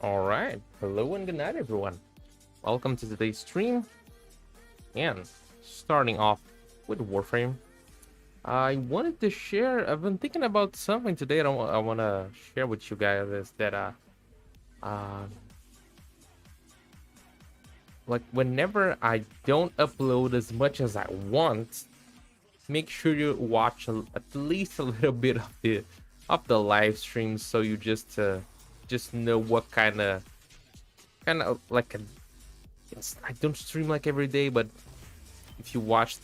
All right, hello and good night, everyone. Welcome to today's stream. And starting off with Warframe, I wanted to share. I've been thinking about something today. I want to share with you guys is that uh, like whenever I don't upload as much as I want, make sure you watch at least a little bit of the live stream, so you just know what kind of like I don't stream like every day, but if you watch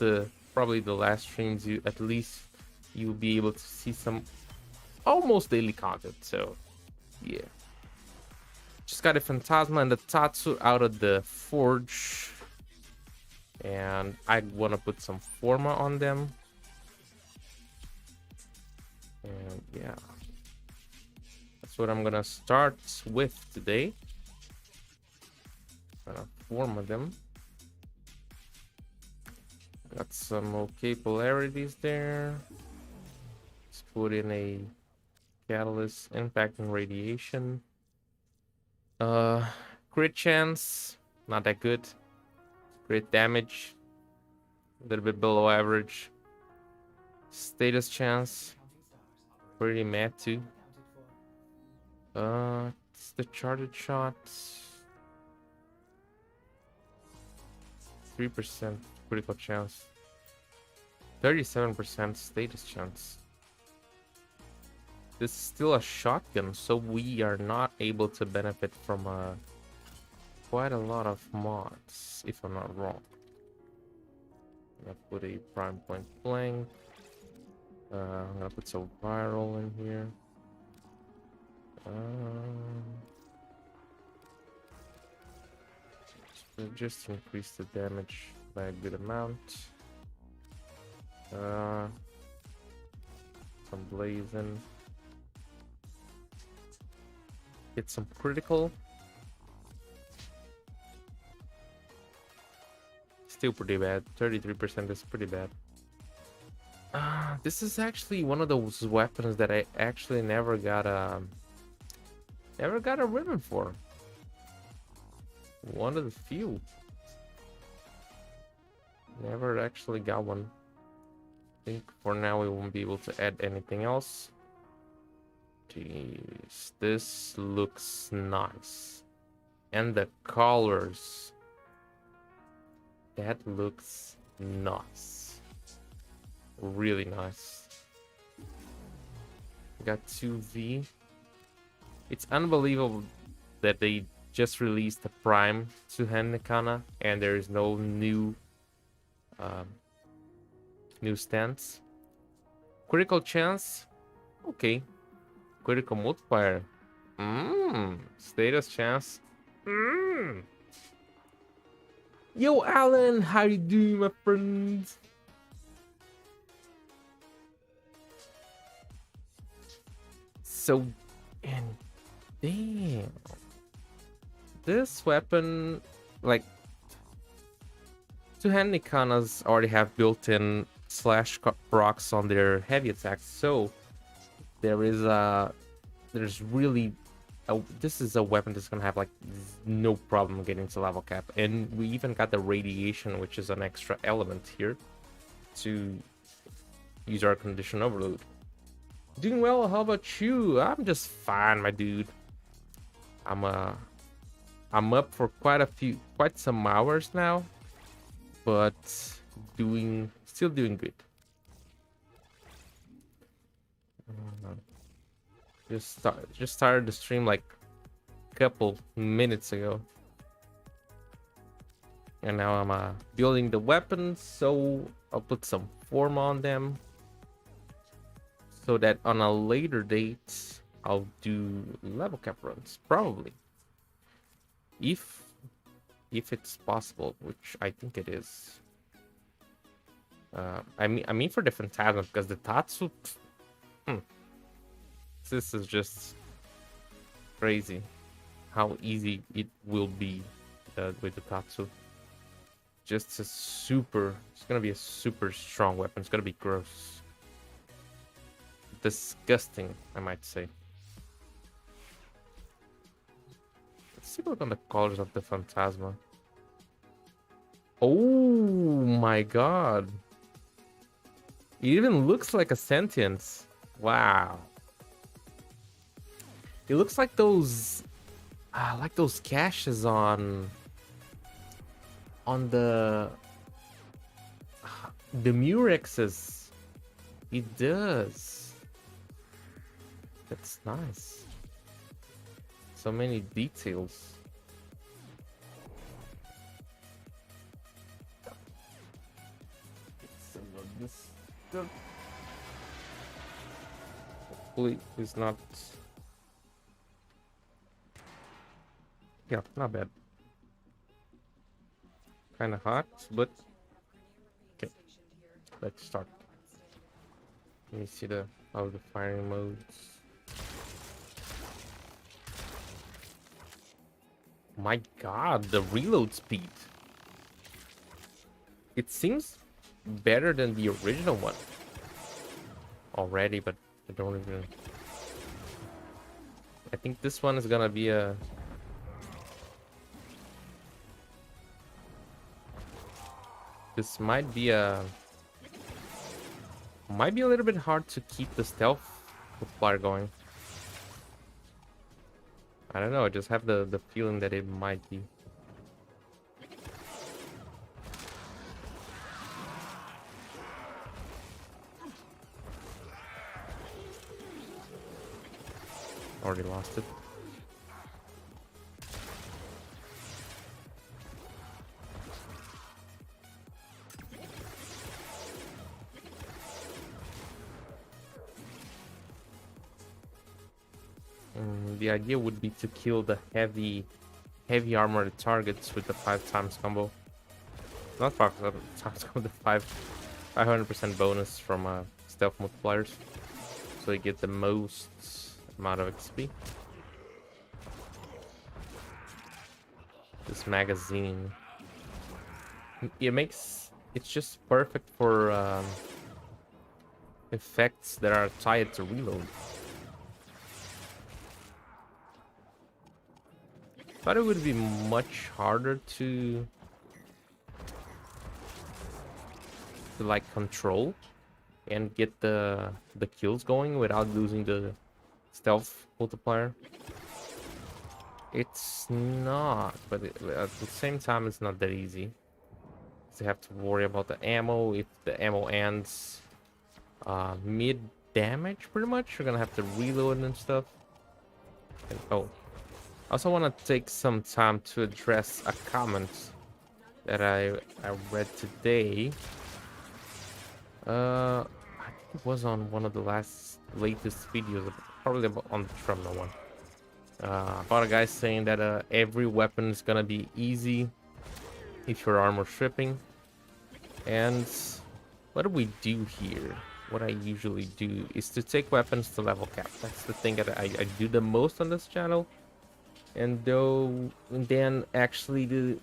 probably the last streams, you at least you'll be able to see some almost daily content. So yeah, just got a Phantasma and the Tatsu out of the forge, and I want to put some Forma on them. And yeah, that's what I'm gonna start with today. Gonna Forma them. Got some okay polarities there. Let's put in a catalyst, impact and radiation. Crit chance, not that good. Crit damage, a little bit below average. Status chance, pretty mad too. It's the charged shot. 3% critical chance. 37% status chance. This is still a shotgun, so we are not able to benefit from quite a lot of mods, if I'm not wrong. I'm gonna put a prime point blank. I'm gonna put some viral in here. So just increase the damage by a good amount. Some blazing. Get some critical. Still pretty bad. 33% is pretty bad. This is actually one of those weapons that I actually never got a ribbon for. One of the few. Never actually got one. I think for now we won't be able to add anything else. Jeez, this looks nice. And the colors. That looks nice. Really nice. Got 2V. It's unbelievable that they just released the Prime two-hand Nikana and there is no new stance. Critical chance, okay. Critical multiplier, status chance, Yo, Alan, how you doing, my friends? So, and damn, this weapon, like, two-hand Nikanas already have built-in slash procs on their heavy attacks, so there's really this is a weapon that's gonna have like no problem getting to level cap, and we even got the radiation, which is an extra element here to use our condition overload. Doing well. How about you? I'm just fine, my dude. I'm up for quite some hours now, but still doing good. Just started the stream like a couple minutes ago, and now I'm building the weapons, so I'll put some form on them so that on a later date I'll do level cap runs, probably, if it's possible, which I think it is. I mean for the Phantasma, because the Tatsu, this is just crazy how easy it will be with the Tatsu. Just it's gonna be a super strong weapon. It's gonna be gross. Disgusting, I might say. Let's take a look on the colors of the Phantasma. Oh my god. It even looks like a sentience. Wow. It looks like those caches on the Murexes. It does. That's nice. So many details. Some of this stuff. Hopefully it's not. Yeah, not bad. Kind of hot, but okay. Let's start. Let me see how the firing modes. My god, the reload speed. It seems better than the original one already, but I don't even. I think this one is gonna be a. This might be a little bit hard to keep the stealth multiplier going. I don't know, I just have the feeling that it might be. Already lost it. The idea would be to kill the heavy armored targets with the 5x combo. Not 5x combo, the 500% bonus from stealth multipliers. So you get the most amount of XP. This magazine. It's just perfect for effects that are tied to reload. Thought it would be much harder to like control and get the kills going without losing the stealth multiplier. It's not, but at the same time, it's not that easy. You have to worry about the ammo. If the ammo ends mid damage, pretty much, you're gonna have to reload and stuff. And, oh. I also want to take some time to address a comment that I read today. I think it was on one of the latest videos, probably on the Trumna one. About a guy saying that every weapon is gonna be easy if you're armor stripping. And what do we do here? What I usually do is to take weapons to level cap. That's the thing that I do the most on this channel. And then actually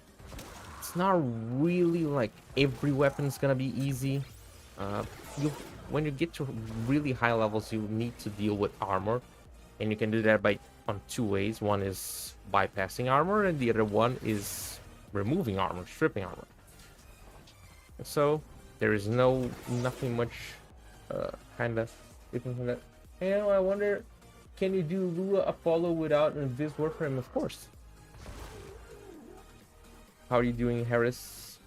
it's not really like every weapon is gonna be easy. When you get to really high levels, you need to deal with armor, and you can do that on two ways. One is bypassing armor, and the other one is removing armor, stripping armor. So there is nothing much kind of different from that. And I wonder, can you do Lua Apollo without Invis Warframe? Of course. How are you doing, Harris?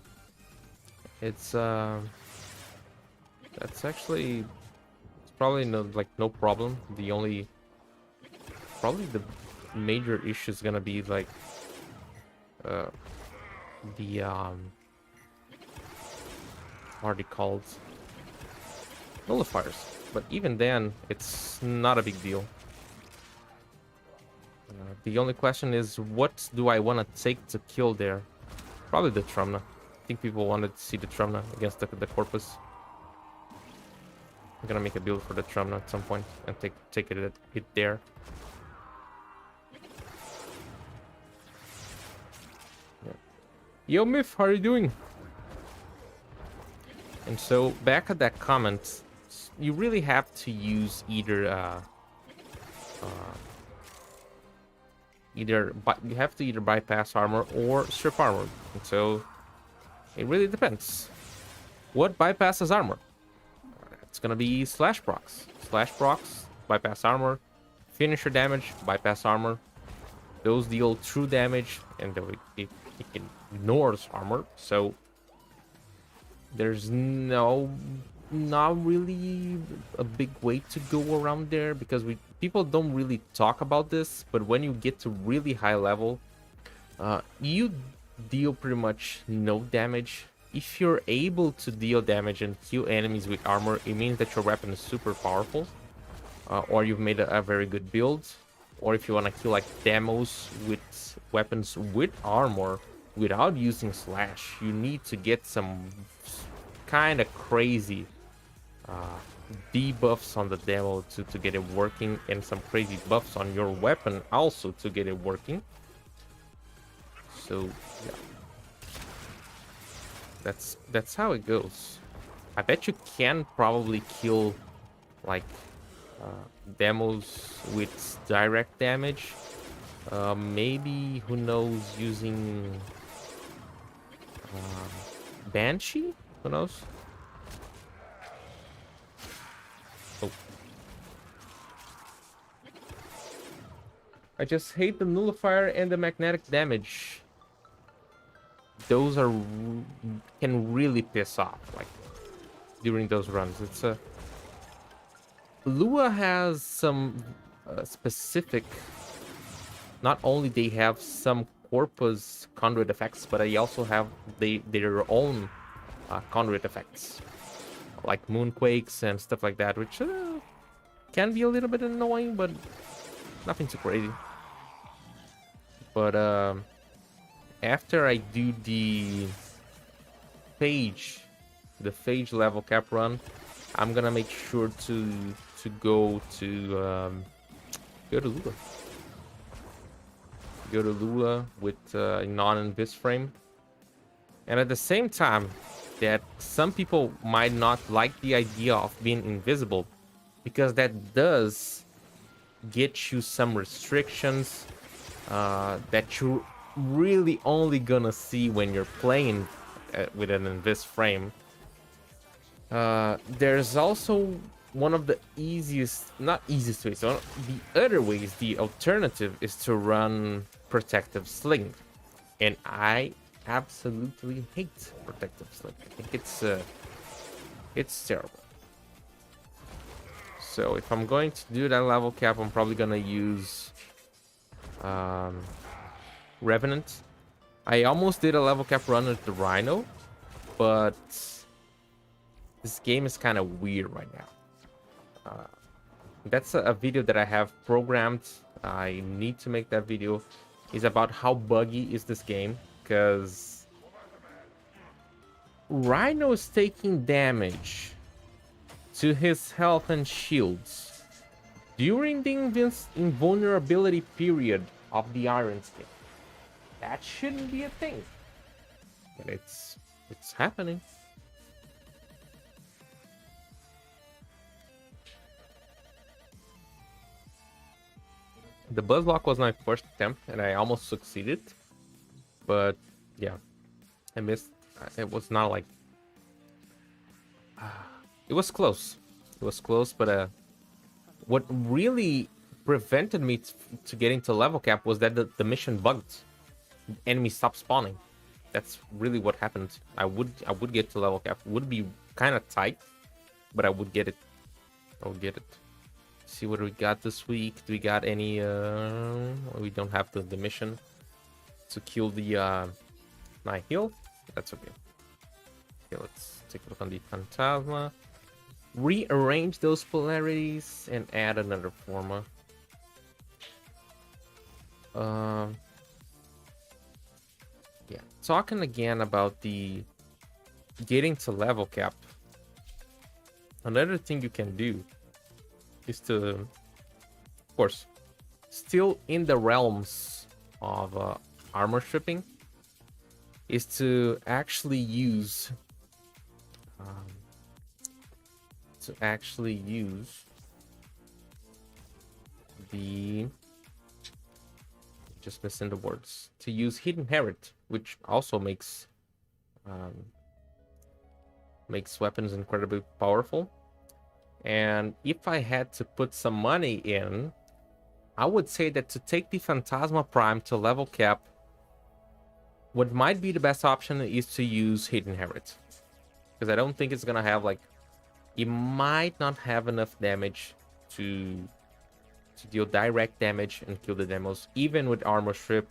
It's that's actually, it's probably no problem. Probably the major issue is gonna be like the what are they called? Nullifiers. But even then, it's not a big deal. The only question is, what do I want to take to kill there? Probably the Trumna. I think people wanted to see the Trumna against the Corpus. I'm gonna make a build for the Trumna at some point and take it there. Yeah. Yo, Myth, how are you doing? And so, back at that comment, you really have to use either you have to either bypass armor or strip armor. And so it really depends. What bypasses armor? It's gonna be slash procs. Slash procs, bypass armor. Finisher damage, bypass armor. Those deal true damage, and it ignores armor. So there's not really a big way to go around there, because people don't really talk about this. But when you get to really high level, you deal pretty much no damage. If you're able to deal damage and kill enemies with armor, it means that your weapon is super powerful, or you've made a very good build. Or if you want to kill like demos with weapons with armor without using slash, you need to get some kind of crazy debuffs on the demo to get it working, and some crazy buffs on your weapon also to get it working. So yeah, that's how it goes. I bet you can probably kill like demos with direct damage. Maybe, who knows, using Banshee? Who knows? Oh. I just hate the nullifier and the magnetic damage. Those can really piss off, like, during those runs. It's Lua has some specific. Not only they have some corpus conduit effects, but they also have their own conduit effects, like moonquakes and stuff like that, which can be a little bit annoying, but nothing too crazy. But after I do the phage level cap run, I'm gonna make sure to go to Lua. Go to Lua with non-invis frame. And at the same time, that some people might not like the idea of being invisible, because that does get you some restrictions that you're really only gonna see when you're playing with an invis frame. There's also one of the not easiest ways, so the other ways, the alternative is to run protective sling, and I absolutely hate protective sling. I think it's terrible. So if I'm going to do that level cap, I'm probably gonna use Revenant. I almost did a level cap run with the Rhino, but this game is kind of weird right now. That's a video that I have programmed. I need to make that video. Is about how buggy is this game, because Rhino is taking damage to his health and shields during the invulnerability period of the Iron Skin. That shouldn't be a thing, but it's happening. The Buzzlock was my first attempt, and I almost succeeded. But yeah, I missed. It was not like. It was close. It was close, but what really prevented me to getting to level cap was that the mission bugged. Enemies stopped spawning. That's really what happened. I would get to level cap. It would be kind of tight, but I would get it. I would get it. See what we got this week. Do we got any we don't have the mission to kill the Nihil? That's okay. Okay, let's take a look on the Phantasma. Rearrange those polarities and add another Forma. Yeah, talking again about the getting to level cap. Another thing you can do is to, of course, still in the realms of armor stripping, is to actually use the just missing the words. To use Hidden Herit, which also makes weapons incredibly powerful. And if I had to put some money in, I would say that to take the Phantasma Prime to level cap, what might be the best option is to use Hidden Herit. Because I don't think it's gonna have, like, it might not have enough damage to deal direct damage and kill the demos, even with Armor Strip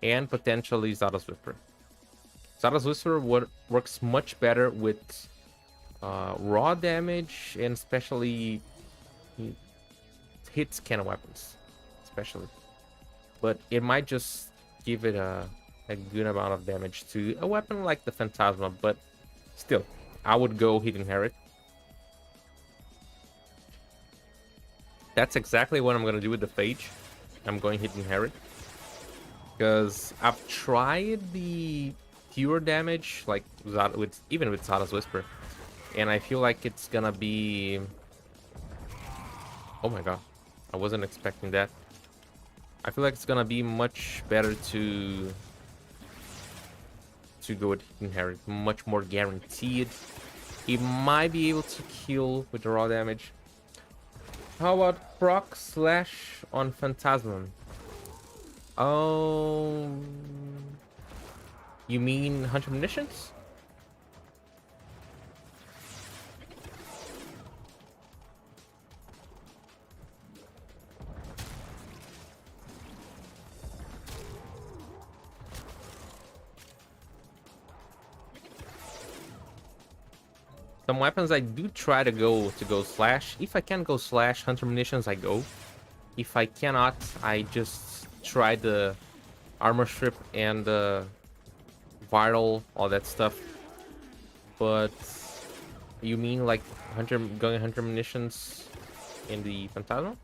and potentially Zada's Whisper. Zada's Whisper works much better with raw damage, and especially hits cannon weapons, especially. But it might just give it a good amount of damage to a weapon like the Phantasma, but still, I would go Hidden Herit. That's exactly what I'm going to do with the Phage. I'm going Hidden Herit. Because I've tried the pure damage, like even with Zada's Whisper. And I feel like it's going to be... Oh my god. I wasn't expecting that. I feel like it's going to be much better to go with Hidden Herit. Much more guaranteed. It might be able to kill with the raw damage. How about proc slash on Phantasma? Oh, you mean 100 munitions? Some weapons I do try to go slash. If I can go slash 100 munitions, I go. If I cannot, I just try the armor strip and the viral, all that stuff. But you mean like going 100 munitions in the Phantasma?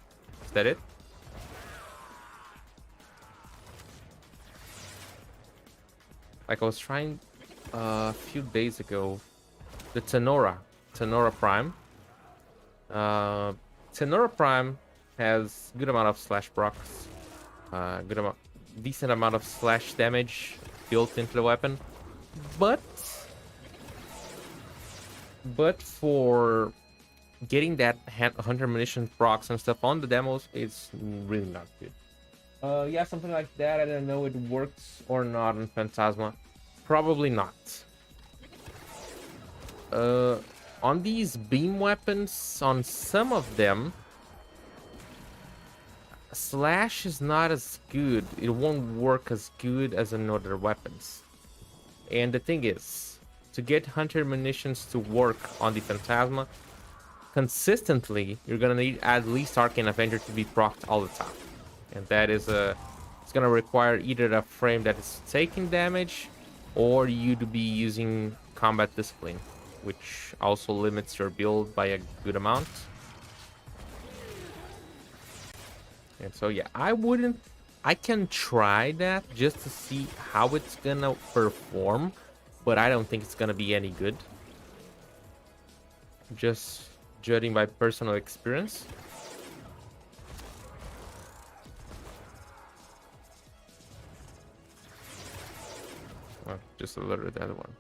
Is that it? Like I was trying a few days ago. The Tenora Prime. Tenora Prime has good amount of slash procs, decent amount of slash damage built into the weapon, but for getting that 100 munition procs and stuff on the demos, it's really not good. Yeah, something like that. I don't know if it works or not in Phantasma. Probably not. On these beam weapons, on some of them, slash is not as good. It won't work as good as in other weapons. And the thing is, to get hunter munitions to work on the Phantasma consistently, you're gonna need at least Arcane Avenger to be procced all the time. And that is it's gonna require either a frame that is taking damage, or you to be using Combat Discipline, which also limits your build by a good amount. And so yeah, I can try that just to see how it's gonna perform, but I don't think it's gonna be any good. Just judging by personal experience. Well, just a little bit the other one.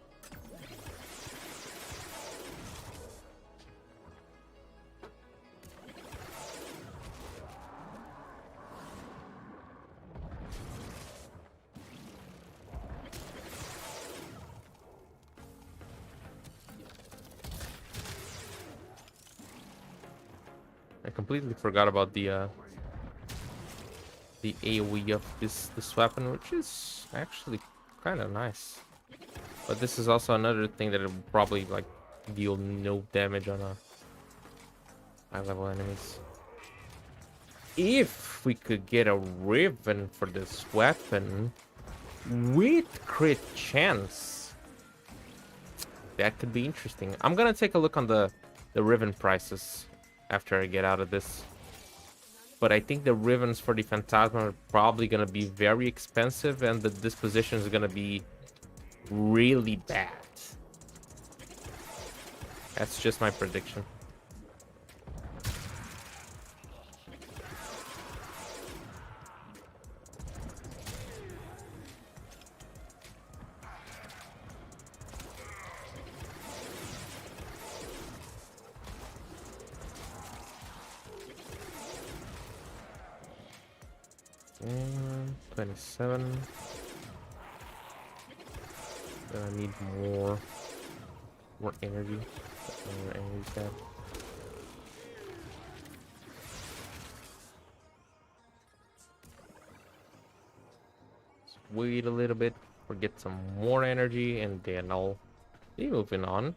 I completely forgot about the AoE of this weapon, which is actually kind of nice. But this is also another thing that will probably like deal no damage on a high level enemies. If we could get a Riven for this weapon with crit chance, that could be interesting. I'm gonna take a look on the Riven prices after I get out of this. But I think the Rivens for the Phantasma are probably going to be very expensive, and the disposition is going to be really bad. That's just my prediction. And 27. I need more energy. More energy stat. Let's wait a little bit or get some more energy, and then I'll be moving on.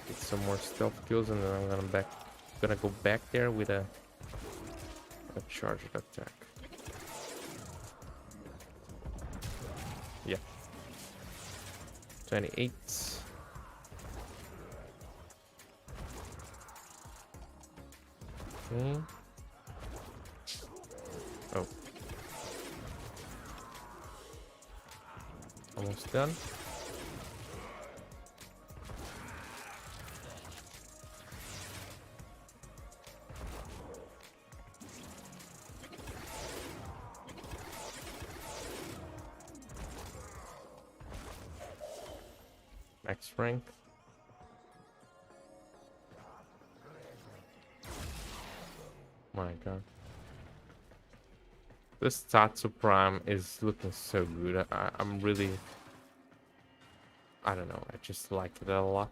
Get some more stealth kills, and then I'm gonna go back there with a charged attack. Yeah. 28. Okay. Oh. Almost done. Max rank. My god. This Tatsu Prime is looking so good. I'm really... I don't know. I just like it a lot.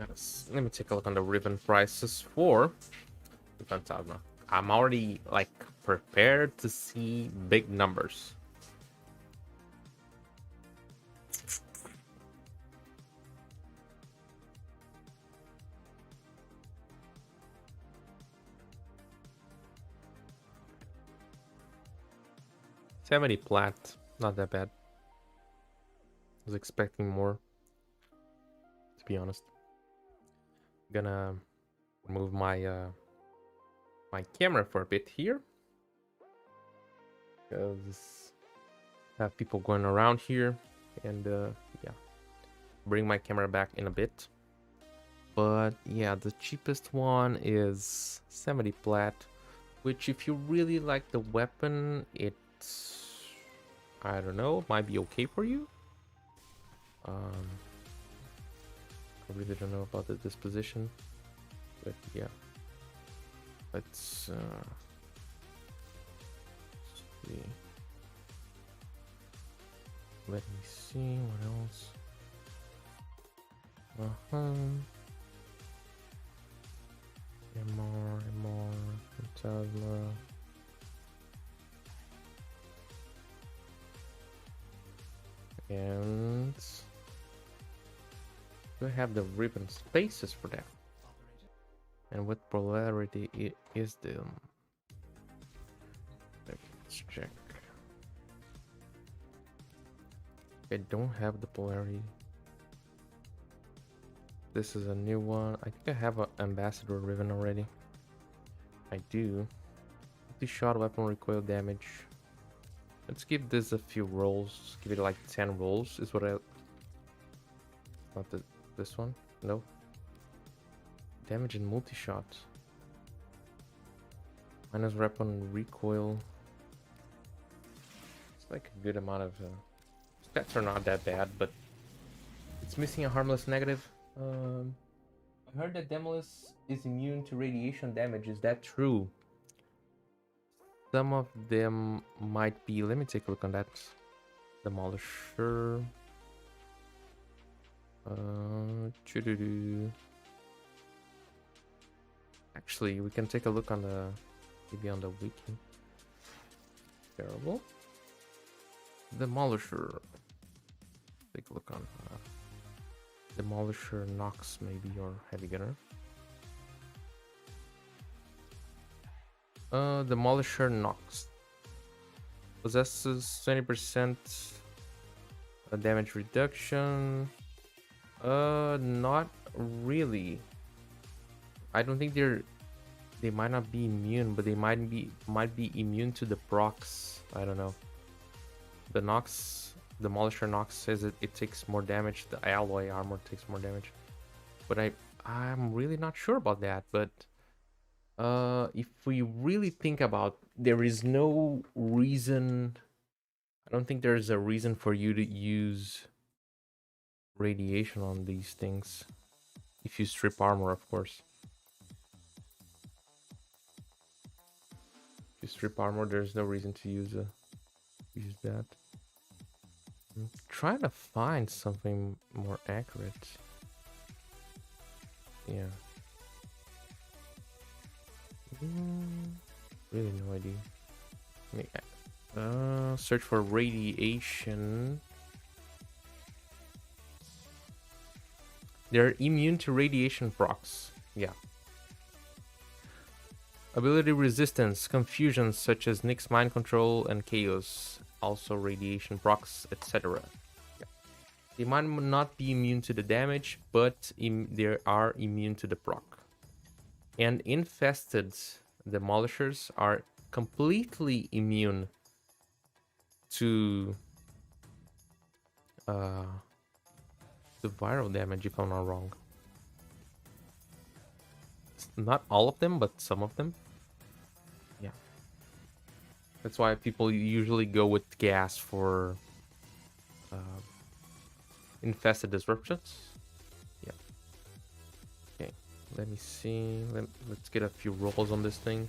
Yes. Let me take a look on the ribbon prices for the Phantasma. I'm already like prepared to see big numbers. $70 plat, not that bad. I was expecting more, to be honest. Gonna move my my camera for a bit here, because I have people going around here, and yeah, bring my camera back in a bit. But yeah, the cheapest one is 70 plat, which if you really like the weapon, it's, I don't know, might be okay for you. I really don't know about the disposition, but yeah, let's see. Let me see what else. MR, Phantasma. And do I have the ribbon spaces for that? And what polarity is them? Let's check. I don't have the polarity. This is a new one. I think I have an ambassador ribbon already. I do. The shot weapon recoil damage. Let's give this a few rolls. Give it like 10 rolls is what I... Not this one? No. Damage and multi-shot. Minus weapon recoil. It's like a good amount of... stats are not that bad, but... It's missing a harmless negative. I heard that Demolus is immune to radiation damage. Is that true? Some of them might be. Let me take a look on that. Demolisher. Actually, we can take a look on the, maybe on the wiki. Terrible. Demolisher. Take a look on Demolisher, Nox maybe, or Heavy Gunner. Demolisher Nox possesses 20% damage reduction. Not really. I don't think they might not be immune, but they might be immune to the procs. I don't know. The Nox, Demolisher Nox says it takes more damage. The alloy armor takes more damage, but I'm really not sure about that. But if we really think about, there is no reason. I don't think there's a reason for you to use radiation on these things. If you strip armor, of course. If you strip armor, there's no reason to use that. I'm trying to find something more accurate. Yeah. Really no idea. Search for radiation. They're immune to radiation procs. Yeah. Ability resistance, confusions such as Nyx's mind control and chaos, also radiation procs, etc. Yeah. They might not be immune to the damage, but they are immune to the proc. And infested demolishers are completely immune to the viral damage, if I'm not wrong. Not all of them, but some of them. Yeah. That's why people usually go with gas for infested disruptions. Yeah. Okay. Let me see. Let's get a few rolls on this thing.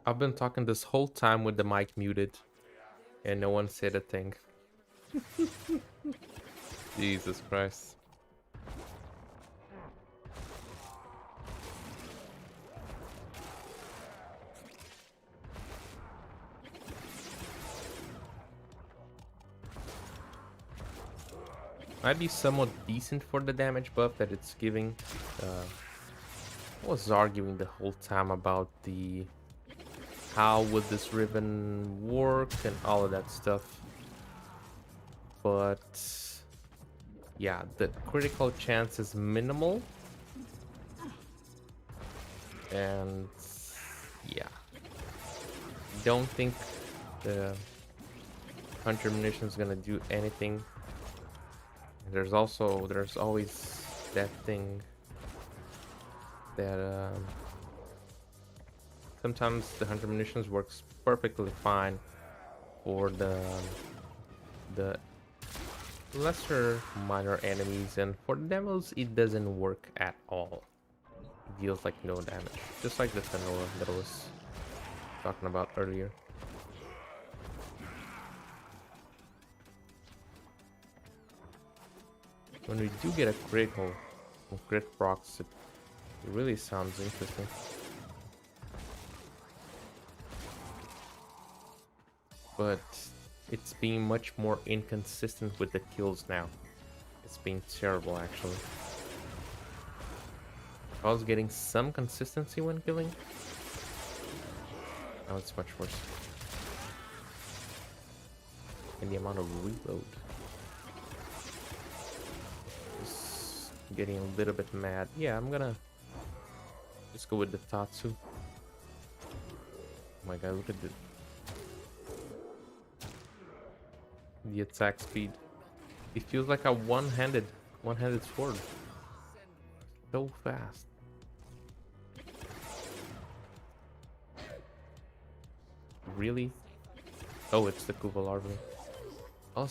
I've been talking this whole time with the mic muted, and no one said a thing. Jesus Christ. Might be somewhat decent for the damage buff that it's giving. I was arguing the whole time about the how would this ribbon work and all of that stuff. But yeah, the critical chance is minimal. And yeah, don't think the hunter munition is gonna do anything. There's always that thing that sometimes the hunter munitions works perfectly fine for the lesser minor enemies, and for the devils it doesn't work at all. It deals like no damage, just like the Tenora that I was talking about earlier. When we do get a critical crit procs, it really sounds interesting. But it's being much more inconsistent with the kills now. It's being terrible, actually. I was getting some consistency when killing. Now it's much worse. And the amount of reload. Just getting a little bit mad. Yeah, I'm gonna just go with the Tatsu. Oh my god, look at the attack speed. It feels like a one-handed sword. So fast. Really? Oh, it's the Kuval army. I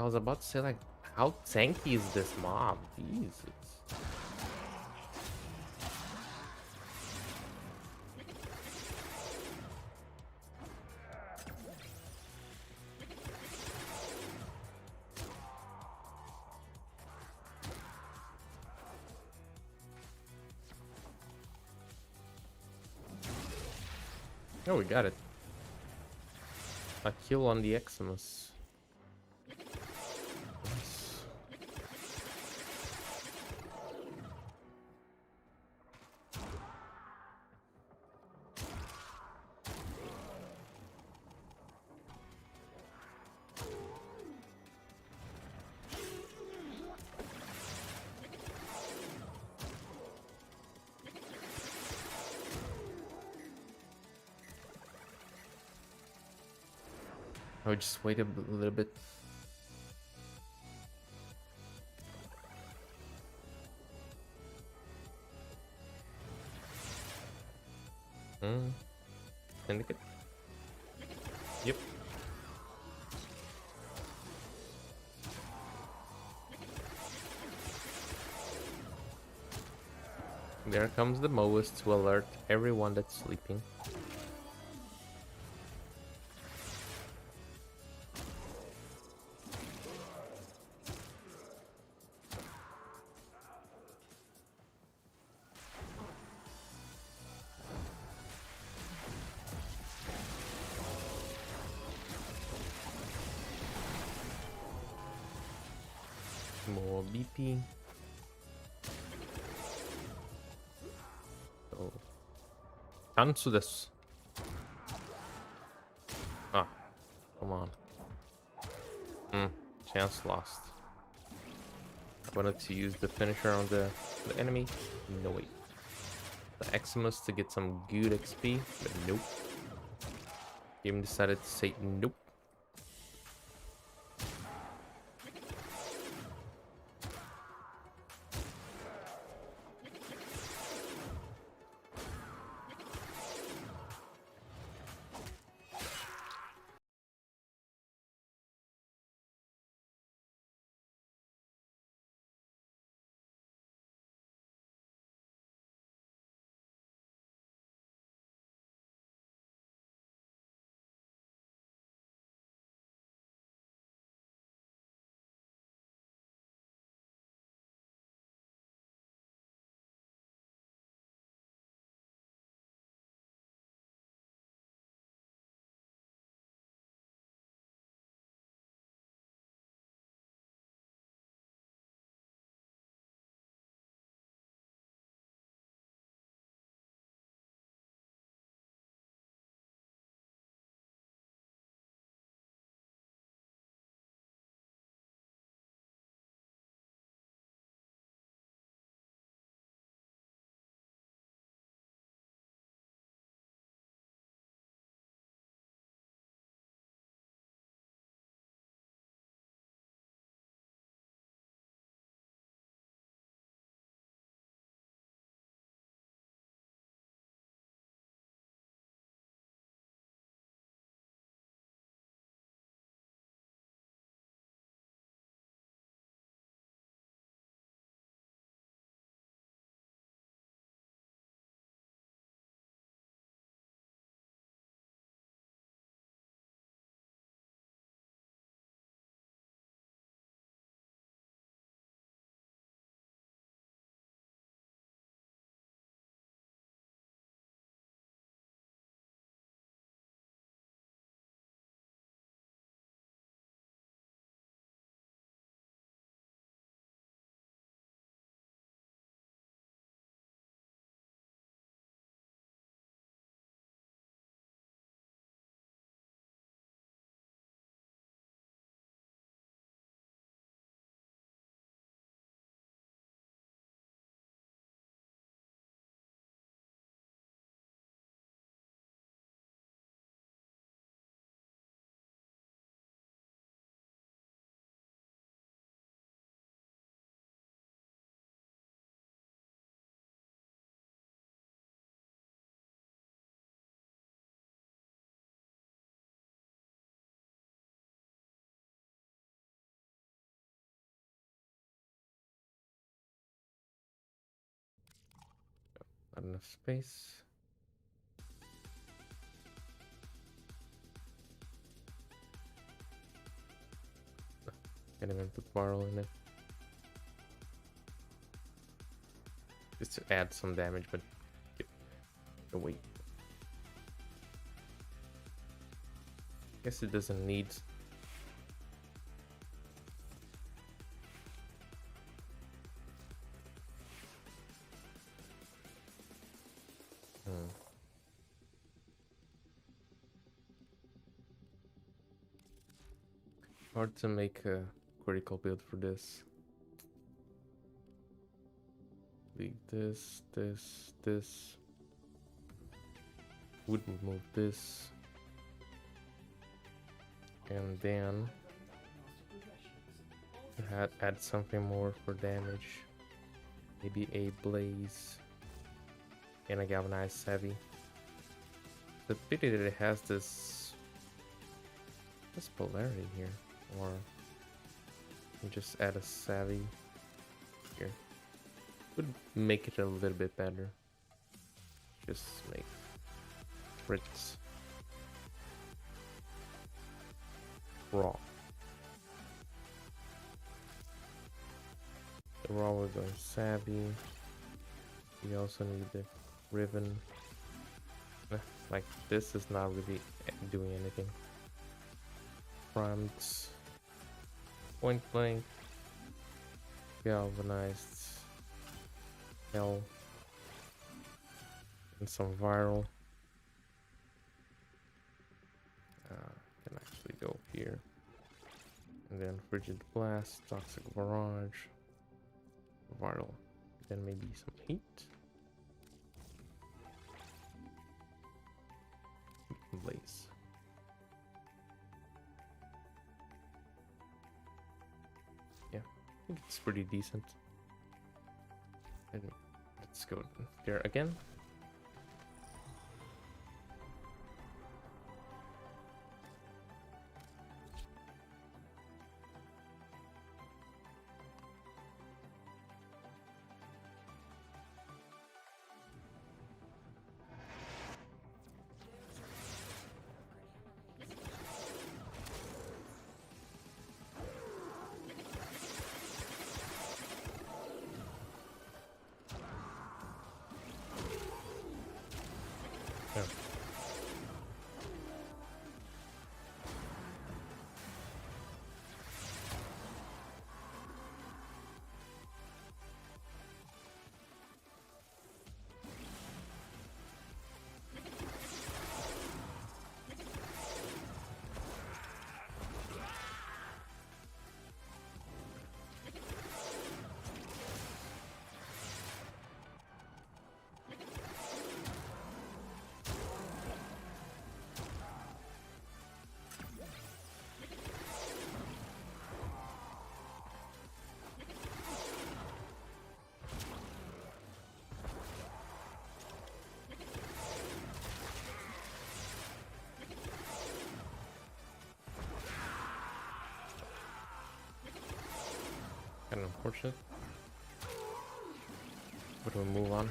was about to say, like, how tanky is this mob? Jesus. Oh, we got it. A kill on the Eximus. Nice. I would just wait a little bit. Syndicate? Yep. There comes the Moas to alert everyone that's sleeping. More BP. Oh. Cancel this. Ah, come on. Chance lost. I wanted to use the finisher on the enemy. No way. The Eximus to get some good XP, but nope. Game decided to say nope. Not enough space. Can't even put barrel in it. Just to add some damage, but wait. Guess it doesn't need. Hard to make a critical build for this. Leave this. Would move this. And then add something more for damage. Maybe a blaze and a galvanized savvy. The pity that it has this polarity here, or you just add a savvy here. Would make it a little bit better. Just make crits raw. The raw we're going savvy. We also need the ribbon. Like this is not really doing anything. Primed, point blank, galvanized, hell, and some viral. Can actually go here, and then frigid blast, toxic barrage, viral, then maybe some heat. Blaze. Yeah, I think it's pretty decent. And let's go there again. Yeah. Kind of unfortunate, but we'll move on.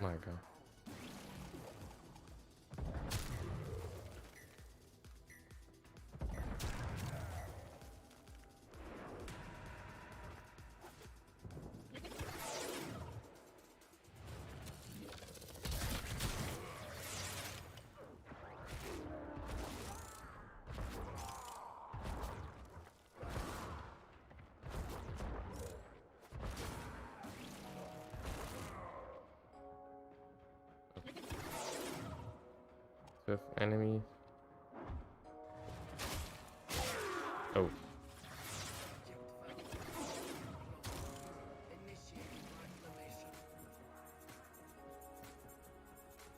My God. With enemy. Oh.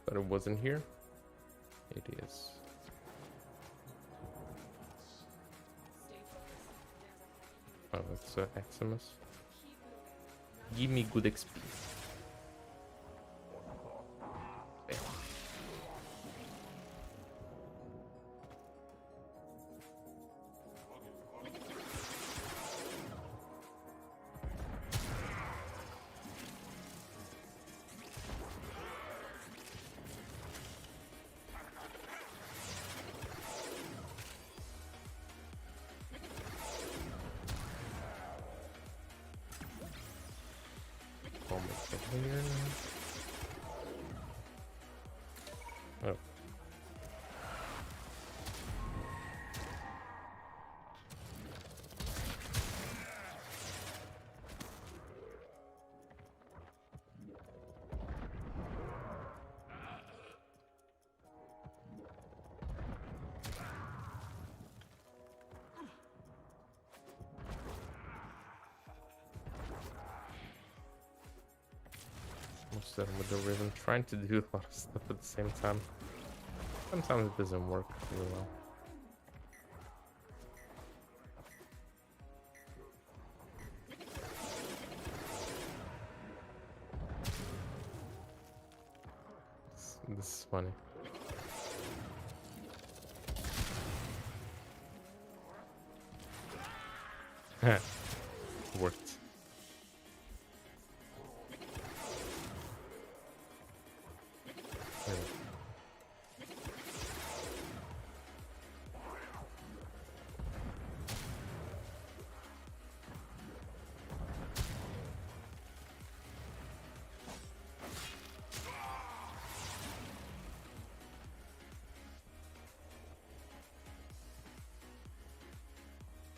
But it wasn't here. It is. Oh, that's Eximus. Give me good XP. here. Oh. Most of them with the rhythm, trying to do a lot of stuff at the same time. Sometimes it doesn't work really well. This is funny. Worked.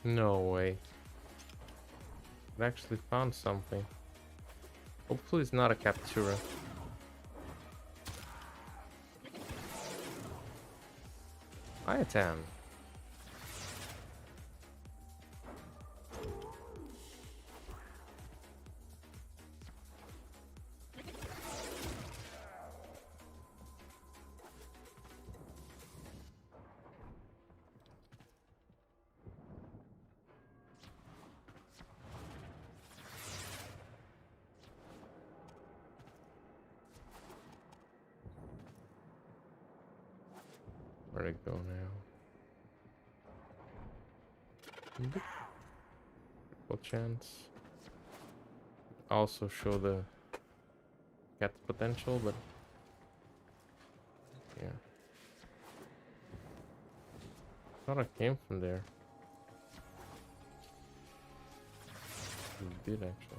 No way. I actually found something. Hopefully it's not a captura. Item. Where'd it go now? Critical chance. Also show the cat's potential, but yeah. Thought I came from there. It did actually.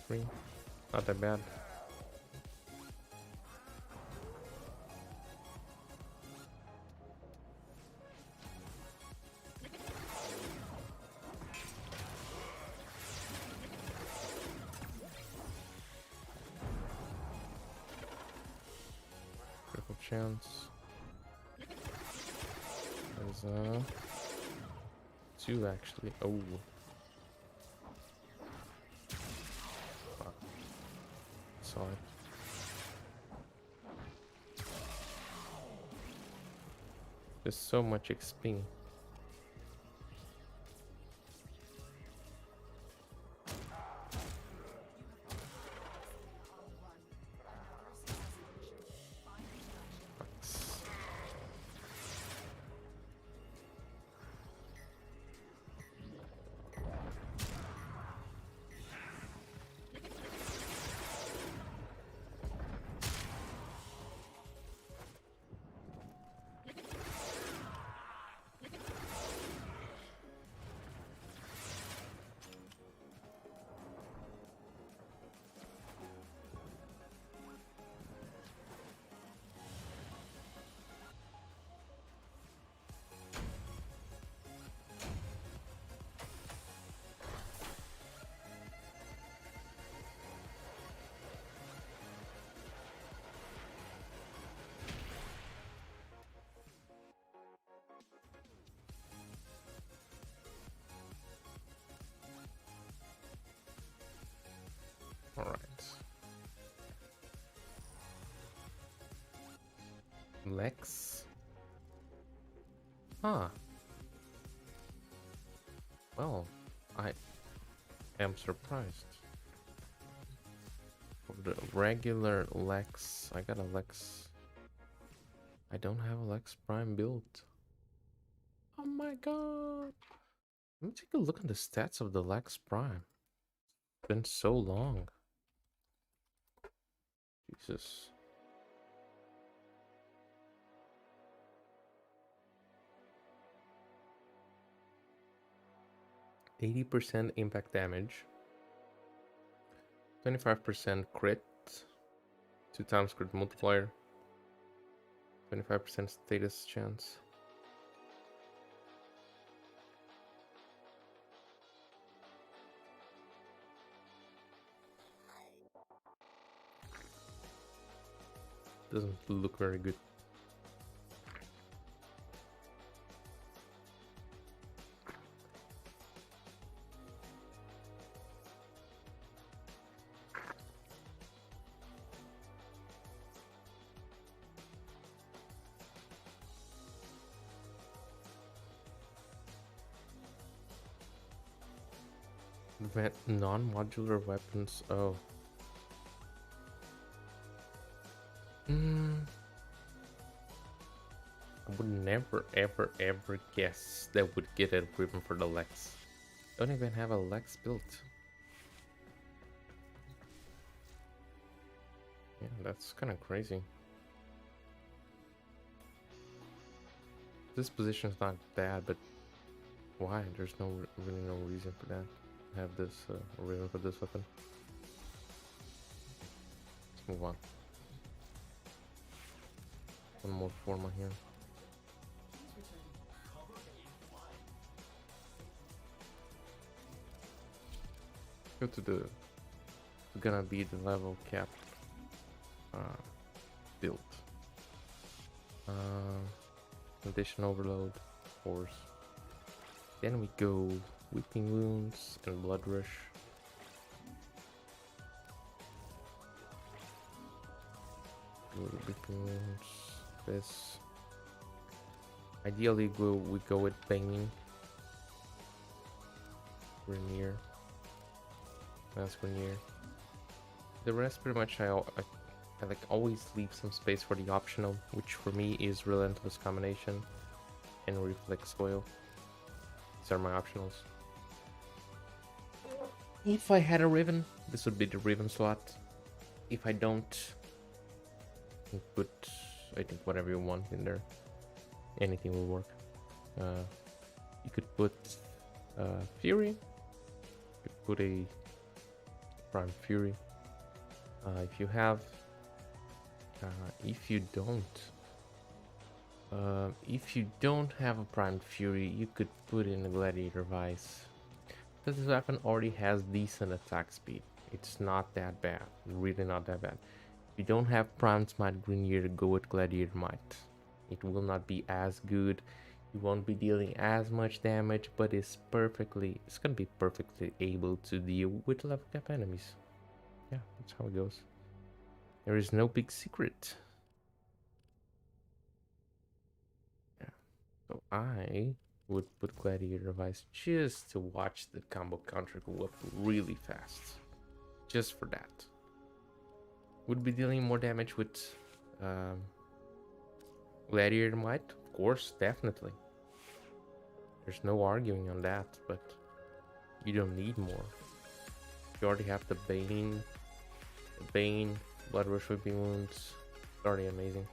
Free. Not that bad. Critical chance. There's two actually. Oh. Solid. There's so much XP. Lex. Huh. Well, I am surprised. For the regular Lex, I got a Lex. I don't have a Lex Prime built. Oh my god. Let me take a look at the stats of the Lex Prime. It's been so long. Jesus. %80 impact damage. 25% crit. 2 times crit multiplier. 25% status chance. Doesn't look very good. Non-modular weapons. Oh. I would never, ever, ever guess that would get a ribbon for the Lex. Don't even have a Lex built. Yeah, that's kind of crazy. This position is not bad, but why? There's really no reason for that. Have this ribbon for this weapon. Let's move on. One more Forma here. Go to the gonna be the level cap build. Condition overload, of course. Then we go whipping wounds and blood rush. Whipping wounds. This. Ideally, we go with banging. Rainier. That's Rainier. The rest, pretty much, I like always leave some space for the optional, which for me is Relentless Combination and Reflex Coil. These are my optionals. If I had a Riven, this would be the Riven slot. If I don't, you can put, I think, whatever you want in there. Anything will work. You could put Fury. You could put a Prime Fury. If you have, if you don't have a Prime Fury, you could put in a Gladiator Vice. Because this weapon already has decent attack speed. It's not that bad. Really not that bad. If you don't have Prime Smite Grenier, go with Gladiator Might. It will not be as good. You won't be dealing as much damage, but it's gonna be perfectly able to deal with level cap enemies. Yeah, that's how it goes. There is no big secret. Yeah. So I would put Gladiator Vice just to watch the combo counter go up really fast. Just for that. Would be dealing more damage with Gladiator Might? Of course, definitely. There's no arguing on that, but you don't need more. You already have the Bane, Blood Rush Whipping Wounds. It's already amazing.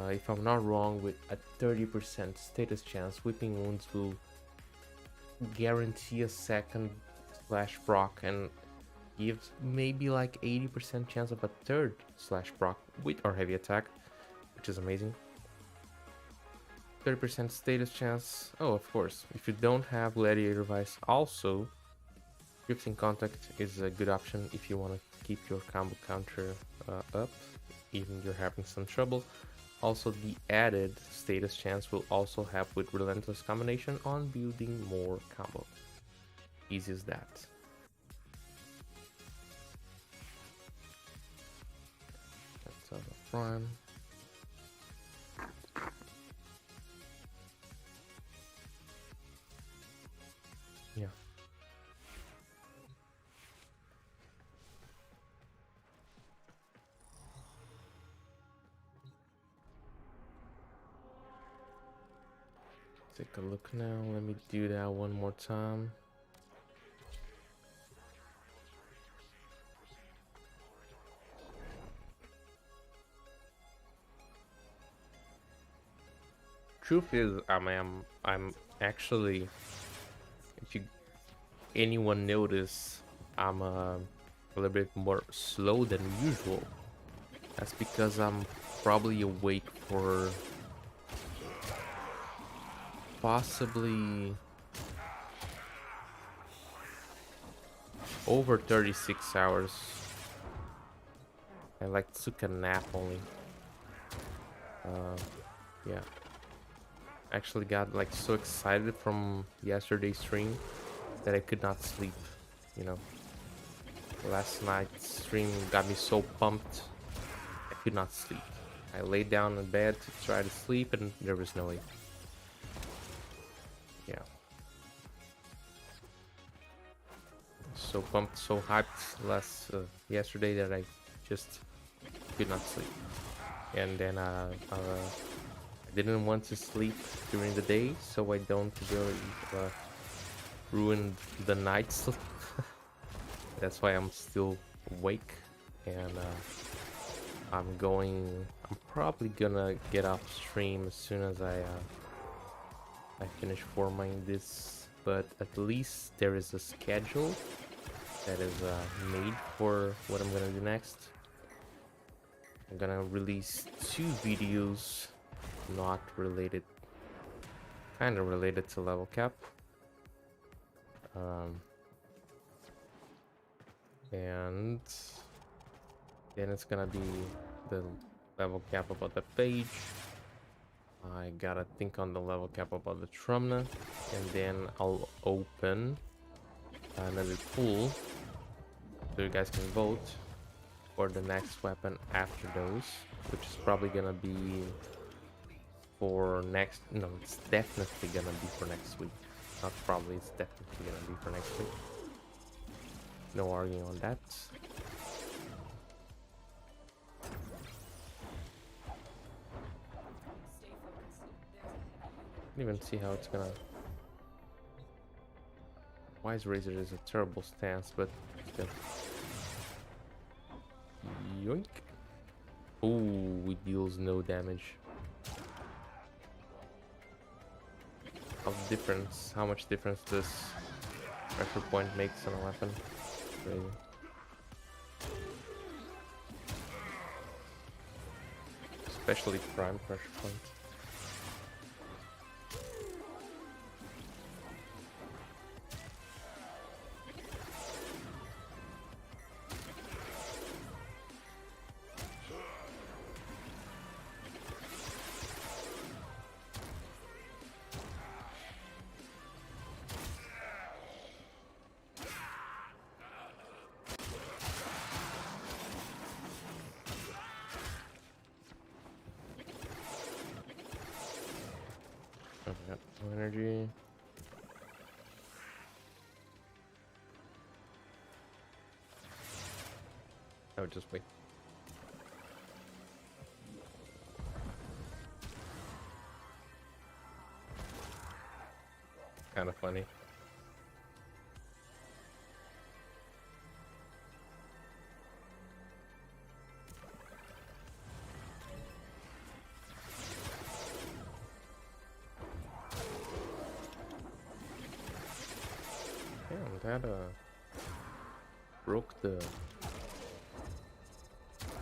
If I'm not wrong, with a 30% status chance, Whipping Wounds will guarantee a second slash proc and gives maybe like 80% chance of a third slash proc with our heavy attack, which is amazing. 30% status chance. Oh, of course. If you don't have Gladiator Vice, also Drifting Contact is a good option if you want to keep your combo counter up, even you're having some trouble. Also, the added status chance will also help with Relentless Combination on building more combo. Easy as that. That's the Prime. Take a look now. Let me do that one more time. Truth is, I'm actually, if you anyone notice, I'm a little bit more slow than usual. That's because I'm probably awake for possibly over 36 hours. I like took a nap only. Yeah. Actually got like so excited from yesterday's stream that I could not sleep, you know. Last night's stream got me so pumped I could not sleep. I laid down in bed to try to sleep and there was no way. Yeah. So pumped, so hyped yesterday that I just could not sleep. And then I didn't want to sleep during the day, so I don't really ruin the night sleep. That's why I'm still awake, and I'm probably gonna get off stream as soon as I finish formatting this, but at least there is a schedule that is made for what I'm gonna do next. I'm gonna release 2 videos not related, kind of related to level cap. And then it's gonna be the level cap about the page. I gotta think on the level cap about the Trumna, and then I'll open another pool so you guys can vote for the next weapon after those, which is probably gonna be for next, no, it's definitely gonna be for next week. Not probably, it's definitely gonna be for next week. No arguing on that. I don't even see how it's gonna. Wise Razor is a terrible stance, but still. Yoink. Ooh, it deals no damage. How much difference this pressure point makes on a weapon. Crazy. Especially prime pressure point. Okay, got no energy. I would just wait. Kind of funny. Damn, that broke the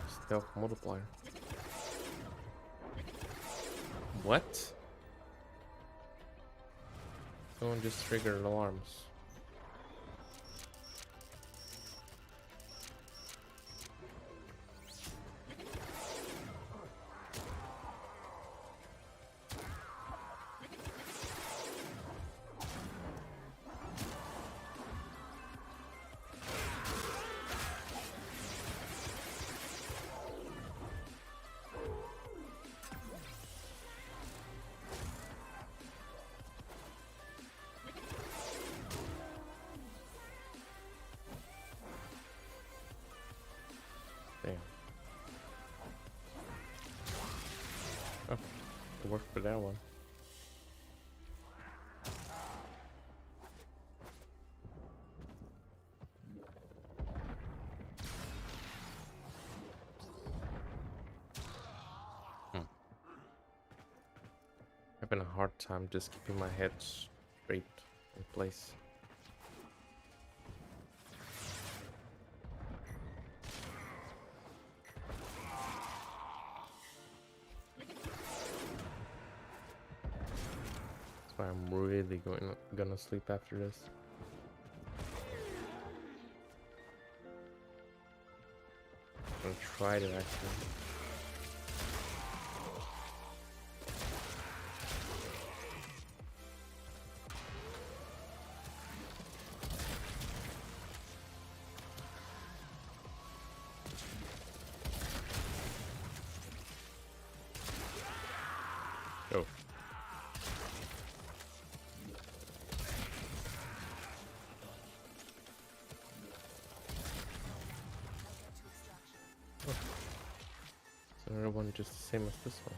stealth multiplier. What? Someone just triggered alarms. Damn. Oh, it worked for that one. Having a hard time just keeping my head straight in place. That's why I'm really gonna sleep after this. I'm gonna try it actually. Oh. Oh. So another one just the same as this one.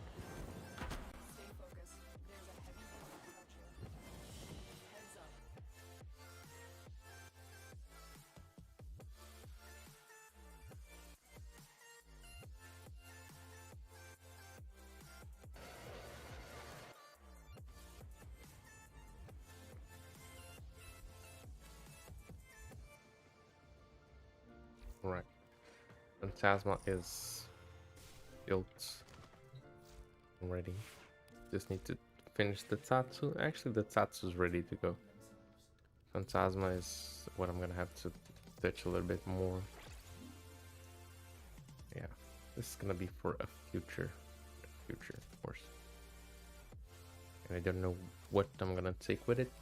Right. Phantasma is built and ready. Just need to finish the Tatsu. Actually, the Tatsu is ready to go. Phantasma is what I'm gonna have to touch a little bit more. Yeah, this is gonna be for a future, of course. And I don't know what I'm gonna take with it.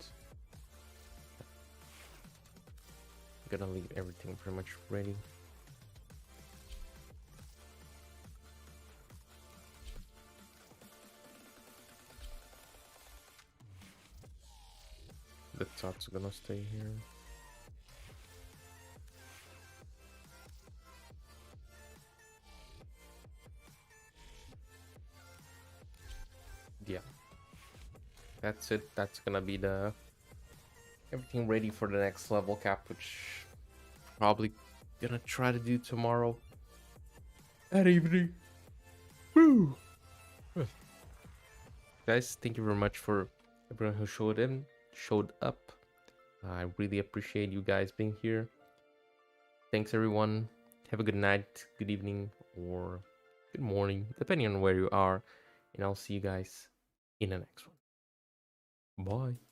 I'm gonna leave everything pretty much ready. The Tatsu gonna stay here. Yeah, that's it. That's gonna be the everything ready for the next level cap, which probably gonna try to do tomorrow that evening. Woo! Guys, thank you very much for everyone who showed up. I really appreciate you guys being here. Thanks everyone. Have a good night, good evening, or good morning, depending on where you are. And I'll see you guys in the next one. Bye.